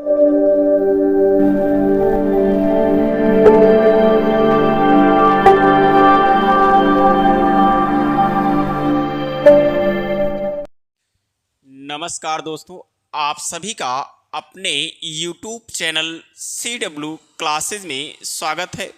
नमस्कार दोस्तों, आप सभी का अपने YouTube चैनल CW क्लासेस में स्वागत है।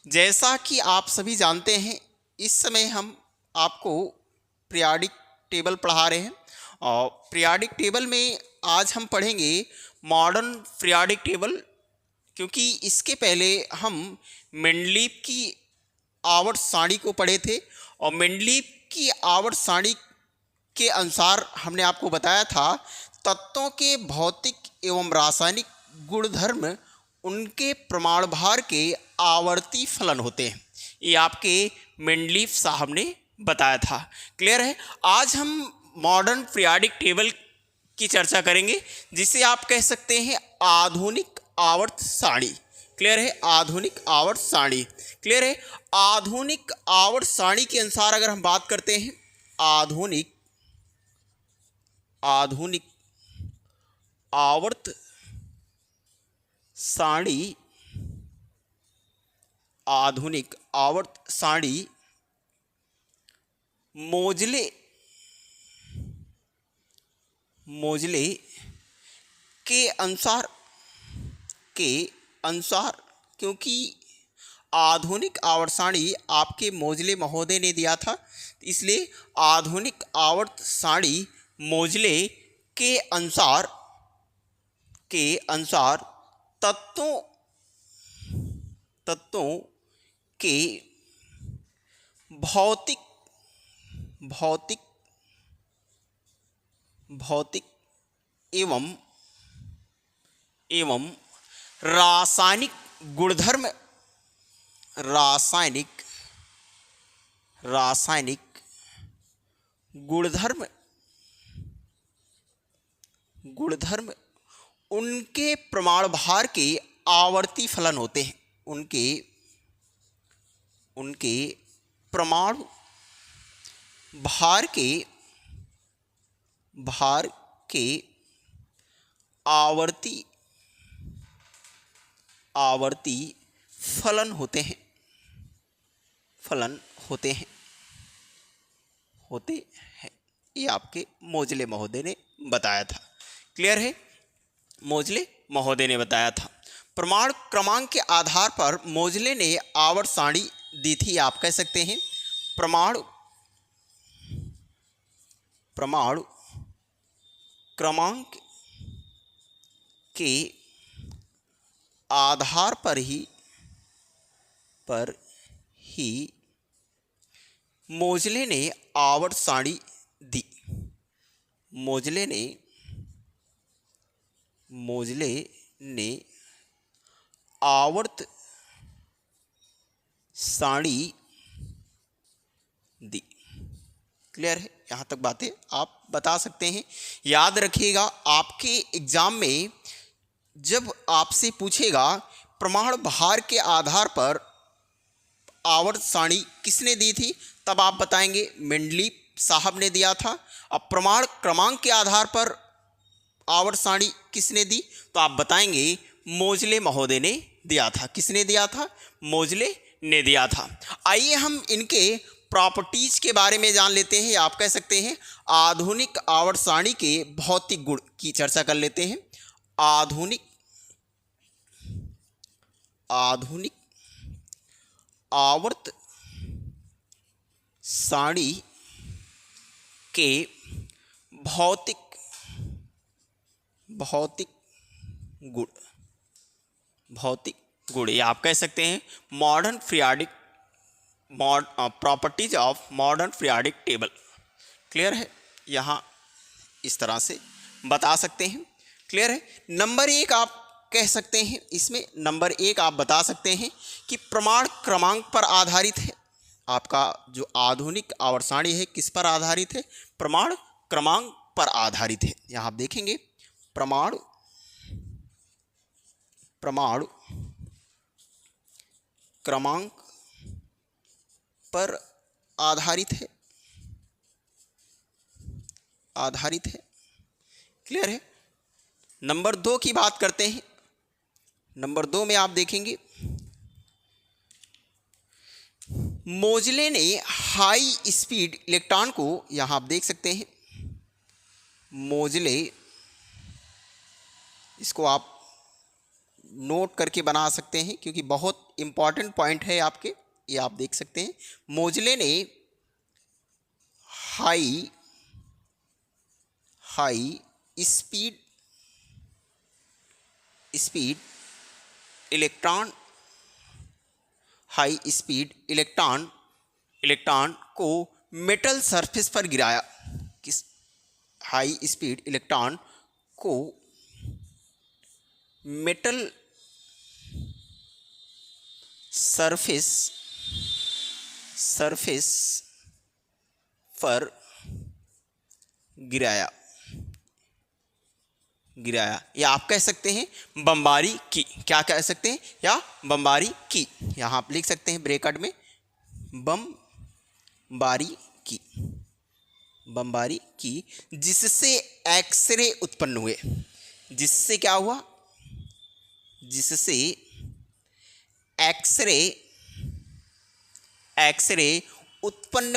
जैसा कि आप सभी जानते हैं, इस समय हम आपको पीरियाडिक टेबल पढ़ा रहे हैं और पीरियाडिक टेबल में आज हम पढ़ेंगे मॉडर्न पीरियाडिक टेबल, क्योंकि इसके पहले हम मेंडलीव की आवर्त सारणी को पढ़े थे और मेंडलीव की आवर्त सारणी के अनुसार हमने आपको बताया था तत्वों के भौतिक एवं रासायनिक गुणधर्म उनके प्रमाण भार के आवर्ती फलन होते हैं। ये आपके मेंडलीव साहब ने बताया था। क्लियर है। आज हम मॉडर्न पीरियाडिक टेबल की चर्चा करेंगे, जिसे आप कह सकते हैं आधुनिक आवर्त सारणी। क्लियर है। आधुनिक आवर्त सारणी। क्लियर है। आधुनिक आवर्त सारणी के अनुसार अगर हम बात करते हैं आधुनिक आवर्त सारणी, आधुनिक आवर्त सारणी मोजले के अनुसार क्योंकि आधुनिक आवर्त सारणी आपके मोजले महोदय ने दिया था, इसलिए आधुनिक आवर्त सारणी मोजले के अनुसार तत्वों के भौतिक एवं रासायनिक गुणधर्म उनके प्रमाण भार के आवर्ती फलन होते हैं। उनके प्रमाण भार के आवर्ती फलन होते हैं। ये आपके मोजले महोदय ने बताया था। क्लियर है। मोजले महोदय ने बताया था। प्रमाण क्रमांक के आधार पर मोजले ने आवर्त सारणी दी थी। आप कह सकते हैं प्रमाण क्रमांक के आधार पर ही मोजले ने आवर्त सारणी दी। मोजले ने आवर्त सारणी दी। क्लियर है। यहाँ तक बातें आप बता सकते हैं। याद रखिएगा, आपके एग्जाम में जब आपसे पूछेगा प्रमाण भार के आधार पर आवर्त सारणी किसने दी थी, तब आप बताएंगे मेंडलीव साहब ने दिया था। अब प्रमाण क्रमांक के आधार पर आवर्त सारणी किसने दी, तो आप बताएंगे मोजले महोदय ने दिया था। किसने दिया था? मोजले ने दिया था। आइए हम इनके प्रॉपर्टीज के बारे में जान लेते हैं। आप कह सकते हैं आधुनिक आवर्त सारणी के भौतिक गुण की चर्चा कर लेते हैं। आधुनिक आवर्त सारणी के भौतिक गुण, ये आप कह सकते हैं modern periodic properties of modern periodic table. Clear है। यहाँ इस तरह से बता सकते हैं। क्लियर है। नंबर एक आप कह सकते हैं, इसमें नंबर एक आप बता सकते हैं कि प्रमाण क्रमांक पर आधारित है। आपका जो आधुनिक आवर्त सारणी है किस पर आधारित है? प्रमाण क्रमांक पर आधारित है। यहाँ आप देखेंगे प्रमाण क्रमांक पर आधारित है। क्लियर है। नंबर 2 की बात करते हैं। नंबर 2 में आप देखेंगे मोजले ने हाई स्पीड इलेक्ट्रॉन को, यहाँ आप देख सकते हैं मोजले, इसको आप नोट करके बना सकते हैं क्योंकि बहुत इंपॉर्टेंट पॉइंट है आपके, ये आप देख सकते हैं। मोजले ने high speed electron high speed electron को मेटल सरफेस पर गिराया। किस हाई स्पीड इलेक्ट्रॉन को मेटल सरफेस पर गिराया, या आप कह सकते हैं बमबारी की। क्या कह सकते हैं? या बमबारी की। यहाँ आप लिख सकते हैं ब्रैकेट में बमबारी की, जिससे एक्सरे उत्पन्न हुए। जिससे क्या हुआ? जिससे एक्सरे उत्पन्न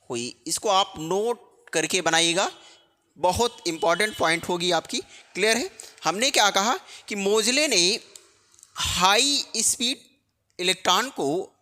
हुई। इसको आप नोट करके बनाइएगा, बहुत इंपॉर्टेंट पॉइंट होगी आपकी। क्लियर है? हमने क्या कहा कि मोजले ने हाई स्पीड इलेक्ट्रॉन को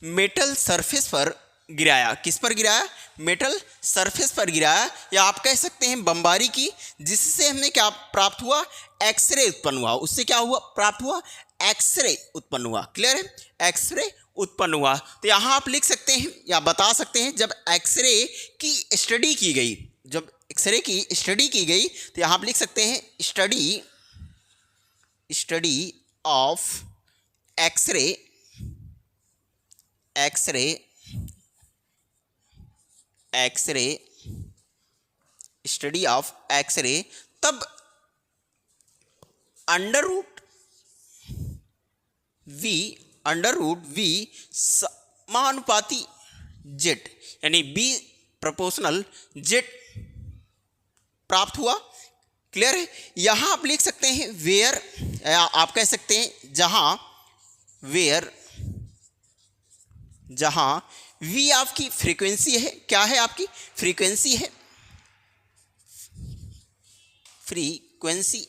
मेटल सरफेस पर गिराया। किस पर गिराया? मेटल सरफेस पर गिराया, या आप कह सकते हैं बमबारी की, जिससे हमने क्या प्राप्त हुआ? एक्सरे उत्पन्न हुआ। उससे क्या हुआ? प्राप्त हुआ? एक्सरे उत्पन्न हुआ। क्लियर है? एक्सरे उत्पन्न हुआ। तो यहाँ आप लिख सकते हैं या बता सकते हैं, जब एक्सरे की स्टडी की गई, तो यहाँ आप लिख सकते हैं study of x ray study of x ray, तब अंडर रूट वी समानुपाती जेट, यानी बी प्रोपोर्शनल जेट प्राप्त हुआ। क्लियर है? यहां आप लिख सकते हैं वेयर, आप कह सकते हैं जहां वी आपकी फ्रीक्वेंसी है। क्या है? आपकी फ्रीक्वेंसी है। फ्रीक्वेंसी,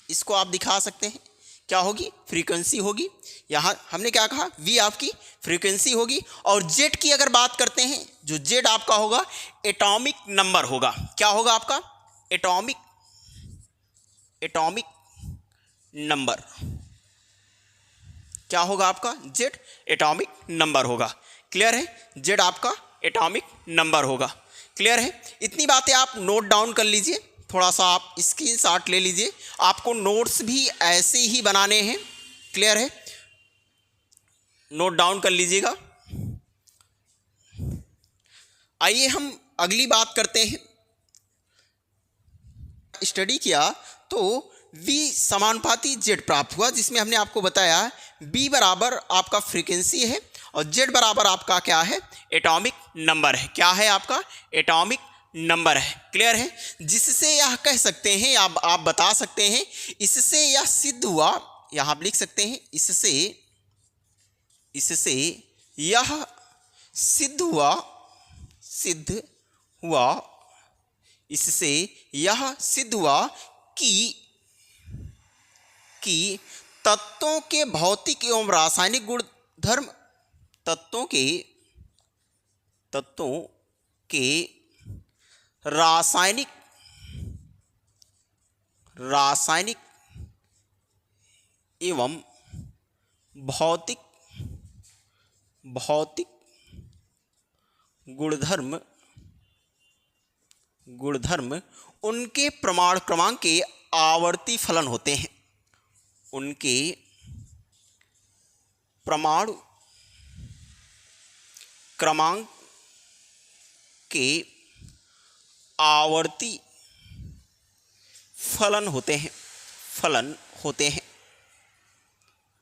इसको आप दिखा सकते हैं क्या होगी? फ्रीक्वेंसी होगी। यहाँ हमने क्या कहा? वी आपकी फ्रीक्वेंसी होगी। और जेट की अगर बात करते हैं, जो जेट आपका होगा एटॉमिक नंबर होगा। क्या होगा आपका? Atomic number. क्या होगा आपका? जेट एटॉमिक नंबर होगा। क्लियर है? जेट आपका एटॉमिक नंबर होगा। क्लियर है? इतनी बातें आप नोट डाउन कर लीजिए, थोड़ा सा आप स्क्रीनशॉट ले लीजिए। आपको नोट्स भी ऐसे ही बनाने हैं। क्लियर है? नोट डाउन कर लीजिएगा। आइए हम अगली बात करते हैं। स्टडी किया तो V समानुपाती जेड प्राप्त हुआ, जिसमें हमने आपको बताया B बराबर आपका फ्रीक्वेंसी है और जेड बराबर आपका क्या है? एटॉमिक नंबर है। क्या है आपका? एटॉमिक नंबर है। क्लियर है? जिससे यह कह सकते हैं, आप बता सकते हैं, इससे यह सिद्ध हुआ, यहाँ आप लिख सकते हैं इससे यह सिद्ध हुआ इससे यह सिद्ध हुआ कि तत्वों के भौतिक एवं रासायनिक गुणधर्म, तत्वों के रासायनिक एवं भौतिक गुणधर्म उनके प्रमाण क्रमांक के आवर्ती फलन होते हैं। उनके परमाणु क्रमांक के आवर्ती फलन होते हैं।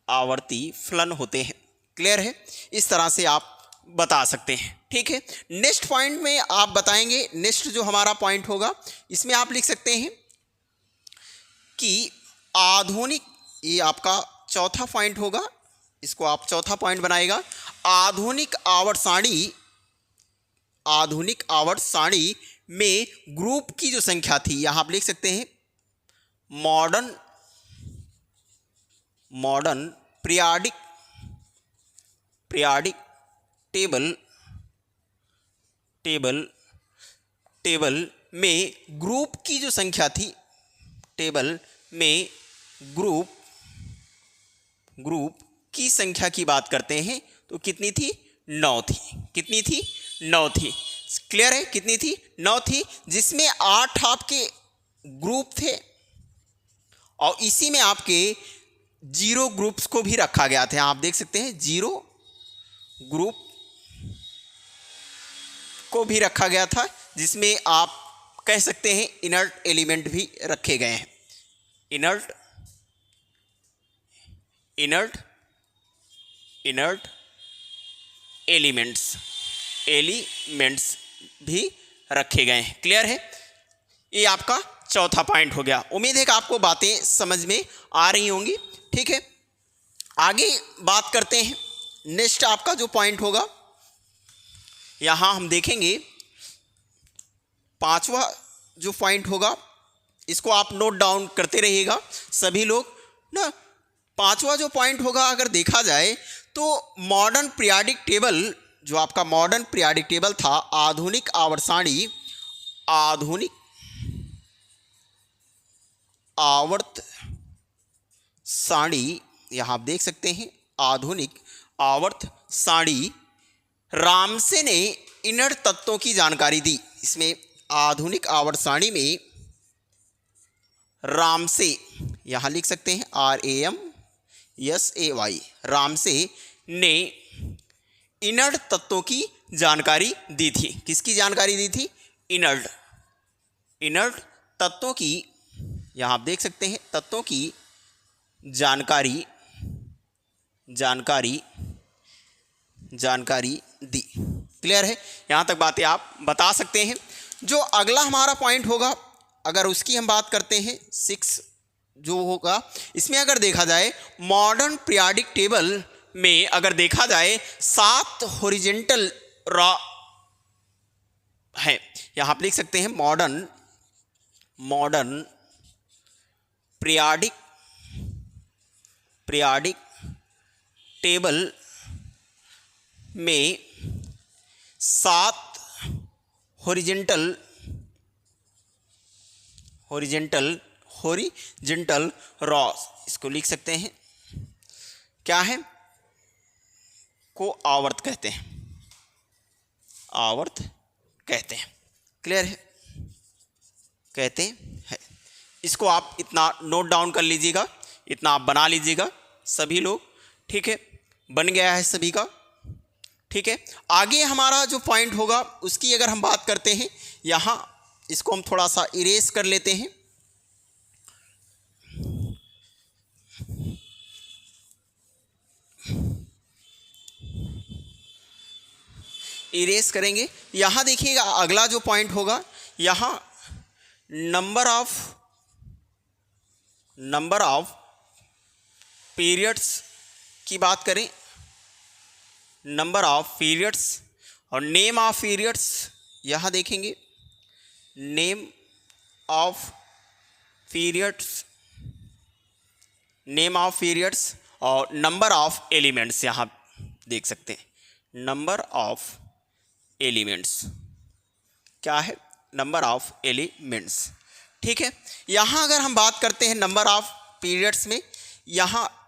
आवर्ती फलन होते हैं। क्लियर है? इस तरह से आप बता सकते हैं। ठीक है, नेक्स्ट पॉइंट में आप बताएंगे, नेक्स्ट जो हमारा पॉइंट होगा इसमें आप लिख सकते हैं कि आधुनिक, ये आपका चौथा पॉइंट होगा, इसको आप चौथा पॉइंट बनाएगा। आधुनिक आवर्त सारणी में ग्रुप की जो संख्या थी, यहां आप लिख सकते हैं मॉडर्न पीरियाडिक टेबल में ग्रुप की जो संख्या थी, टेबल में ग्रुप की संख्या की बात करते हैं तो कितनी थी? 9 थी। कितनी थी? 9 थी। क्लियर है? कितनी थी? 9 थी, जिसमें 8 आपके ग्रुप थे और इसी में आपके 0 ग्रुप्स को भी रखा गया था। आप देख सकते हैं 0 ग्रुप को भी रखा गया था, जिसमें आप कह सकते हैं इनर्ट एलिमेंट भी रखे गए हैं। इनर्ट एलिमेंट्स भी रखे गए हैं। क्लियर है? ये आपका चौथा पॉइंट हो गया। उम्मीद है कि आपको बातें समझ में आ रही होंगी। ठीक है, आगे बात करते हैं। नेक्स्ट आपका जो पॉइंट होगा, यहां हम देखेंगे 5वां जो पॉइंट होगा, इसको आप नोट डाउन करते रहिएगा सभी लोग ना। 5वां जो पॉइंट होगा, अगर देखा जाए तो मॉडर्न पीरियाडिक टेबल, जो आपका मॉडर्न पीरियाडिक टेबल था, आधुनिक आवर्त सारणी, यहां आप देख सकते हैं आधुनिक आवर्त सारणी, रामसे ने इनर तत्वों की जानकारी दी। इसमें आधुनिक आवर्त सारणी में रामसे, यहां लिख सकते हैं RAMSAY, रामसे ने इनर्ट तत्वों की जानकारी दी थी। किसकी जानकारी दी थी? इनर्ट तत्वों की, यहां आप देख सकते हैं तत्वों की जानकारी दी। क्लियर है? यहां तक बातें आप बता सकते हैं। जो अगला हमारा पॉइंट होगा, अगर उसकी हम बात करते हैं 6 जो होगा, इसमें अगर देखा जाए मॉडर्न पीरियाडिक टेबल में अगर देखा जाए 7 हॉरिजॉन्टल रॉ है। यहां आप लिख सकते हैं मॉडर्न पीरियाडिक टेबल में 7 हॉरिजॉन्टल रॉ, इसको लिख सकते हैं क्या है? को आवर्त कहते हैं। क्लियर है? कहते हैं। इसको आप इतना नोट डाउन कर लीजिएगा, इतना आप बना लीजिएगा सभी लोग। ठीक है, बन गया है सभी का। ठीक है, आगे हमारा जो पॉइंट होगा उसकी अगर हम बात करते हैं, यहाँ इसको हम थोड़ा सा इरेज कर लेते हैं। इरेज करेंगे। यहाँ देखिएगा अगला जो पॉइंट होगा, यहाँ नंबर ऑफ पीरियड्स की बात करें, नंबर ऑफ पीरियड्स और नेम ऑफ पीरियड्स, यहाँ देखेंगे नेम ऑफ पीरियड्स और नंबर ऑफ एलिमेंट्स, यहाँ देख सकते हैं नंबर ऑफ एलिमेंट्स। क्या है? Number of elements. ठीक है, यहाँ अगर हम बात करते हैं नंबर ऑफ पीरियड्स में, यहाँ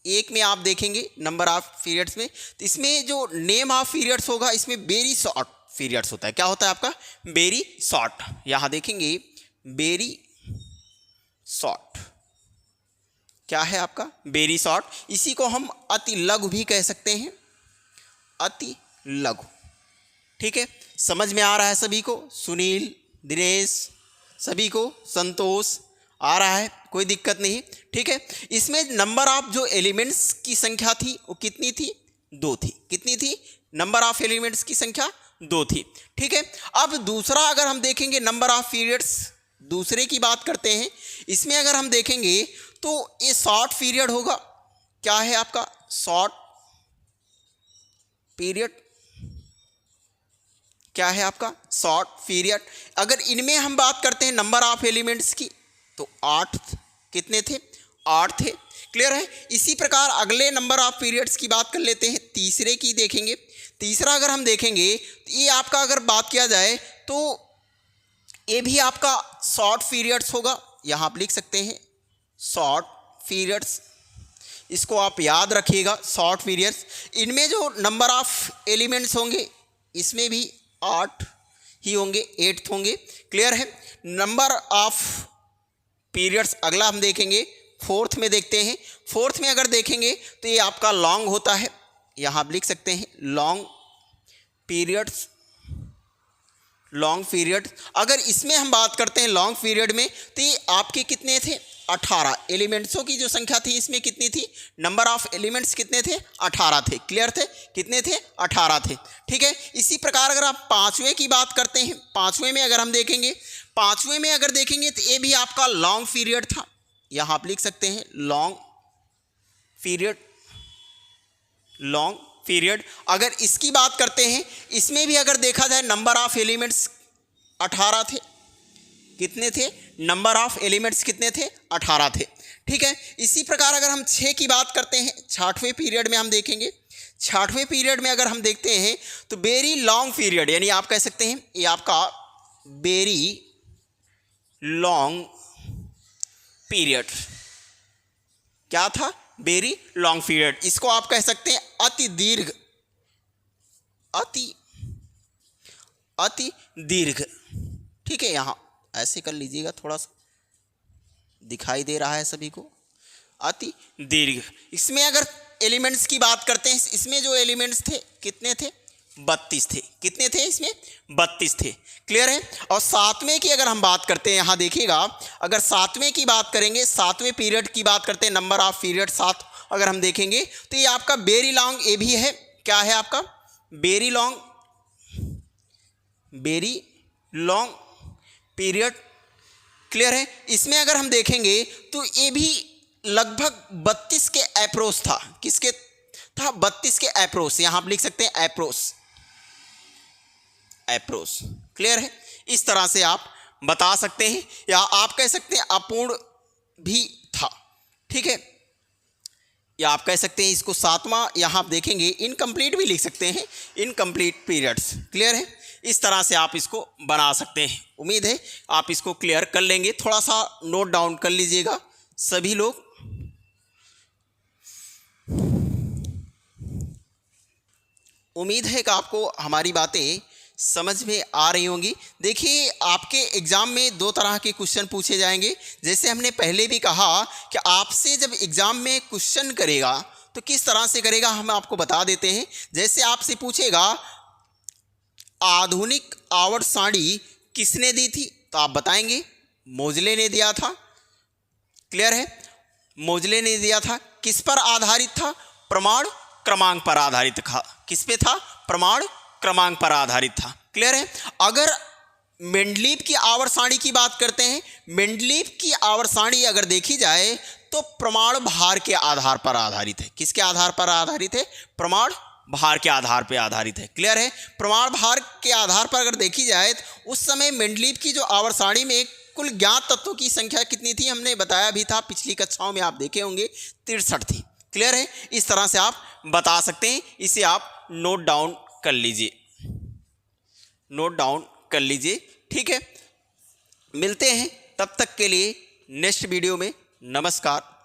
एक में आप देखेंगे नंबर ऑफ पीरियड्स में, तो इसमें जो नेम ऑफ पीरियड्स होगा, इसमें वेरी शॉर्ट पीरियड्स होता है। क्या होता है आपका? Very short. यहाँ देखेंगे वेरी शॉर्ट। क्या है आपका? Very short. इसी को हम अति लघु भी कह सकते हैं, अति लघु। ठीक है, समझ में आ रहा है सभी को? सुनील, दिनेश, सभी को, संतोष आ रहा है? कोई दिक्कत नहीं। ठीक है, इसमें नंबर ऑफ जो एलिमेंट्स की संख्या थी वो कितनी थी? 2 थी। कितनी थी? नंबर ऑफ एलिमेंट्स की संख्या 2 थी। ठीक है, अब दूसरा अगर हम देखेंगे नंबर ऑफ पीरियड्स, दूसरे की बात करते हैं। इसमें अगर हम देखेंगे तो ये शॉर्ट पीरियड होगा। क्या है आपका? Short period. क्या है आपका? Short period. अगर इनमें हम बात करते हैं नंबर ऑफ एलिमेंट्स की तो 8 कितने थे? 8 थे। क्लियर है। इसी प्रकार अगले नंबर ऑफ पीरियड्स की बात कर लेते हैं, तीसरे की देखेंगे। तीसरा अगर हम देखेंगे तो ये आपका अगर बात किया जाए तो ये भी आपका शॉर्ट पीरियड्स होगा। यहाँ आप लिख सकते हैं शॉर्ट पीरियड्स, इसको आप याद रखिएगा, शॉर्ट पीरियड्स। इनमें जो नंबर ऑफ एलिमेंट्स होंगे इसमें भी 8 ही होंगे, 8 होंगे। क्लियर है। नंबर ऑफ पीरियड्स अगला हम देखेंगे, फोर्थ में देखते हैं। फोर्थ में अगर देखेंगे तो ये आपका लॉन्ग होता है, यहाँ आप लिख सकते हैं लॉन्ग पीरियड्स, लॉन्ग पीरियड। अगर इसमें हम बात करते हैं लॉन्ग पीरियड में तो ये आपके कितने थे? 18 एलिमेंट्सों की जो संख्या थी इसमें कितनी थी? नंबर ऑफ एलिमेंट्स कितने थे? 18 थे। क्लियर थे? कितने थे? 18 थे। ठीक है। इसी प्रकार अगर आप पांचवें की बात करते हैं, पांचवें में अगर हम देखेंगे, पांचवें में अगर देखेंगे तो ये भी आपका लॉन्ग पीरियड था, यहाँ आप लिख सकते हैं लॉन्ग पीरियड, लॉन्ग पीरियड। अगर इसकी बात करते हैं, इसमें भी अगर देखा जाए नंबर ऑफ एलिमेंट्स 18 थे। कितने थे? नंबर ऑफ एलिमेंट्स कितने थे? 18 थे। ठीक है। इसी प्रकार अगर हम 6 की बात करते हैं, 6वें पीरियड में हम देखेंगे। 6वें पीरियड में अगर हम देखते हैं तो वेरी लॉन्ग पीरियड, यानी आप कह सकते हैं ये आपका वेरी लॉन्ग पीरियड। क्या था? Very long period. इसको आप कह सकते हैं अति दीर्घ, अति दीर्घ। ठीक है, यहाँ ऐसे कर लीजिएगा, थोड़ा सा दिखाई दे रहा है सभी को, अति दीर्घ। इसमें अगर एलिमेंट्स की बात करते हैं, इसमें जो एलिमेंट्स थे कितने थे? 32 थे। कितने थे इसमें? 32 थे। क्लियर है। और 7वें की अगर हम बात करते हैं, यहाँ देखिएगा, अगर 7वें की बात करेंगे, 7वें पीरियड की बात करते हैं, नंबर ऑफ पीरियड 7 अगर हम देखेंगे तो ये आपका वेरी लॉन्ग, ये भी है। क्या है आपका? Very long, very long period. Clear है। इसमें अगर हम देखेंगे तो ये भी लगभग 32 के अप्रोच था। किसके था? 32 के अप्रोच। यहाँ आप लिख सकते हैं अप्रोच, अप्रोच। क्लियर है। इस तरह से आप बता सकते हैं, या आप कह सकते हैं अपूर्ण भी था। ठीक है, या आप कह सकते हैं इसको 7वां, यहाँ आप देखेंगे इनकम्प्लीट भी लिख सकते हैं, इनकम्प्लीट पीरियड्स। क्लियर है। इस तरह से आप इसको बना सकते हैं। उम्मीद है आप इसको क्लियर कर लेंगे। थोड़ा सा नोट डाउन कर लीजिएगा सभी लोग। उम्मीद है कि आपको हमारी बातें समझ में आ रही होंगी। देखिए, आपके एग्ज़ाम में 2 तरह के क्वेश्चन पूछे जाएंगे। जैसे हमने पहले भी कहा कि आपसे जब एग्ज़ाम में क्वेश्चन करेगा तो किस तरह से करेगा, हम आपको बता देते हैं। जैसे आपसे पूछेगा आधुनिक आवर्त सारणी किसने दी थी, तो आप बताएंगे मोजले ने दिया था। क्लियर है। मोजले ने दिया था। किस पर आधारित था? प्रमाण क्रमांक पर आधारित था। किस पे था? प्रमाण क्रमांक पर आधारित था। क्लियर है। अगर मेंडलीव की आवर्त सारणी की बात करते हैं, मेंडलीव की आवर्त सारणी अगर देखी जाए तो प्रमाण भार के आधार पर आधारित है। किसके आधार पर आधारित है? प्रमाण भार के आधार पर आधारित है। क्लियर है। प्रमाण भार के आधार पर अगर देखी जाए तो उस समय मेंडलीव की जो आवर्त सारणी में कुल ज्ञात तत्वों की संख्या कितनी थी, हमने बताया भी था, पिछली कक्षाओं में आप देखे होंगे, 63 थी। क्लियर है। इस तरह से आप बता सकते हैं। इसे आप नोट डाउन कर लीजिए, नोट डाउन कर लीजिए। ठीक है, मिलते हैं तब तक के लिए नेक्स्ट वीडियो में। नमस्कार।